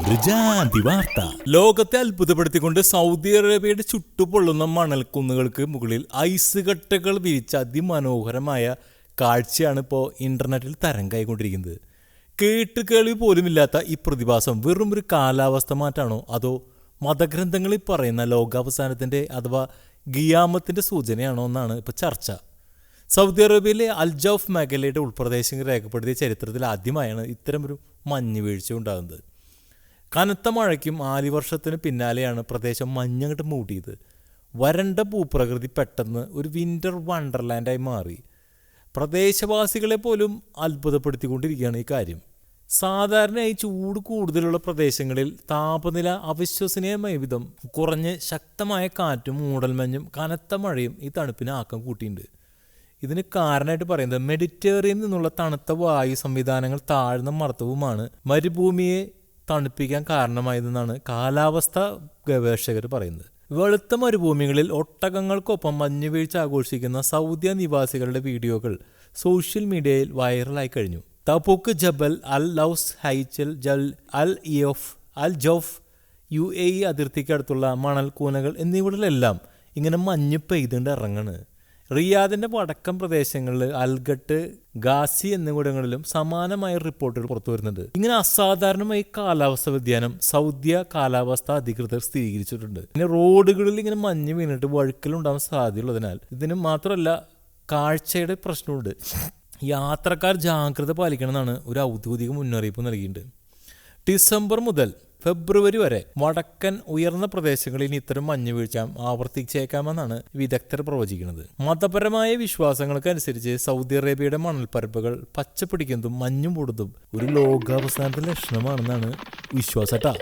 ഒരു ജാതി വാർത്ത. ലോകത്തെ അത്ഭുതപ്പെടുത്തിക്കൊണ്ട് സൗദി അറേബ്യയുടെ ചുട്ടുപൊള്ളുന്ന മണൽക്കുന്നുകൾക്ക് മുകളിൽ ഐസ് കട്ടകൾ വിരിച്ച അതിമനോഹരമായ കാഴ്ചയാണ് ഇപ്പോൾ ഇന്റർനെറ്റിൽ തരംഗമായിക്കൊണ്ടിരിക്കുന്നത്. കേട്ടുകേൾവി പോലുമില്ലാത്ത ഈ പ്രതിഭാസം വെറും ഒരു കാലാവസ്ഥ മാറ്റാണോ, അതോ മതഗ്രന്ഥങ്ങളിൽ പറയുന്ന ലോകാവസാനത്തിൻ്റെ അഥവാ ഗിയാമത്തിൻ്റെ സൂചനയാണോ എന്നാണ് ഇപ്പോൾ ചർച്ച. സൗദി അറേബ്യയിലെ അൽജൗഫ് മേഖലയുടെ ഉൾപ്രദേശങ്ങൾ രേഖപ്പെടുത്തിയ ചരിത്രത്തിൽ ആദ്യമായാണ് ഇത്തരമൊരു മഞ്ഞ് വീഴ്ച ഉണ്ടാകുന്നത്. കനത്ത മഴയ്ക്കും ആലിവർഷത്തിന് പിന്നാലെയാണ് പ്രദേശം മഞ്ഞങ്ങട്ട് മൂടിയത്. വരണ്ട ഭൂപ്രകൃതി പെട്ടെന്ന് ഒരു വിൻ്റർ വണ്ടർലാൻഡായി മാറി. പ്രദേശവാസികളെ പോലും അത്ഭുതപ്പെടുത്തിക്കൊണ്ടിരിക്കുകയാണ് ഈ കാര്യം. സാധാരണയായി ചൂട് കൂടുതലുള്ള പ്രദേശങ്ങളിൽ താപനില അവിശ്വസനീയമായ വിധം കുറഞ്ഞ് ശക്തമായ കാറ്റും മൂടൽമഞ്ഞും കനത്ത മഴയും ഈ തണുപ്പിന് ആക്കം കൂട്ടിയിട്ടുണ്ട്. ഇതിന് കാരണമായിട്ട് പറയുന്നത് മെഡിറ്ററേനിയനിൽ നിന്നുള്ള തണുത്ത വായു സംവിധാനങ്ങൾ താഴ്ന്ന മർദ്ദവുമാണ് മരുഭൂമിയെ തണുപ്പിക്കാൻ കാരണമായതെന്നാണ് കാലാവസ്ഥ ഗവേഷകർ പറയുന്നത്. വെളുത്ത മരുഭൂമികളിൽ ഒട്ടകങ്ങൾക്കൊപ്പം മഞ്ഞുവീഴ്ച ആഘോഷിക്കുന്ന സൗദി നിവാസികളുടെ വീഡിയോകൾ സോഷ്യൽ മീഡിയയിൽ വൈറലായി കഴിഞ്ഞു. തബൂക്ക്, ജബൽ അൽ ലൗസ്, ഹൈച്ചൽ, ജൽ അൽ ഇയോഫ്, അൽ ജൗഫ്, UAE അതിർത്തിക്കടുത്തുള്ള മണൽക്കൂനകൾ എന്നിവിടങ്ങളിലെല്ലാം ഇങ്ങനെ മഞ്ഞ് പെയ്തുകൊണ്ട് ഇറങ്ങണ്. റിയാദിൻ്റെ വടക്കൻ പ്രദേശങ്ങളിൽ അൽഗട്ട്, ഗാസി എന്നിവിടങ്ങളിലും സമാനമായ റിപ്പോർട്ടുകൾ പുറത്തു വരുന്നുണ്ട്. ഇങ്ങനെ അസാധാരണമായ കാലാവസ്ഥ വ്യതിയാനം സൗദി കാലാവസ്ഥ അധികൃതർ സ്ഥിരീകരിച്ചിട്ടുണ്ട്. പിന്നെ റോഡുകളിൽ ഇങ്ങനെ മഞ്ഞ് വീണിട്ട് വഴുക്കലുണ്ടാകാൻ സാധ്യതയുള്ളതിനാൽ ഇതിന് മാത്രമല്ല കാഴ്ചയുടെ പ്രശ്നമുണ്ട്. യാത്രക്കാർ ജാഗ്രത പാലിക്കണമെന്നാണ് ഒരു ഔദ്യോഗിക മുന്നറിയിപ്പ് നൽകിയിട്ടുണ്ട്. ഡിസംബർ മുതൽ ഫെബ്രുവരി വരെ വടക്കൻ ഉയർന്ന പ്രദേശങ്ങളിൽ ഇത്തരം മഞ്ഞുവീഴ്ച ആവർത്തിച്ചേക്കാമെന്നാണ് വിദഗ്ധർ പ്രവചിക്കുന്നത്. മതപരമായ വിശ്വാസങ്ങൾക്കനുസരിച്ച് സൗദി അറേബ്യയുടെ മണൽപ്പരപ്പുകൾ പച്ചപ്പിടിക്കുന്നതും മഞ്ഞും മൂടുന്നതും ഒരു ലോകാവസാനത്തിന്റെ ലക്ഷണമാണെന്നാണ് വിശ്വാസട്ടാ.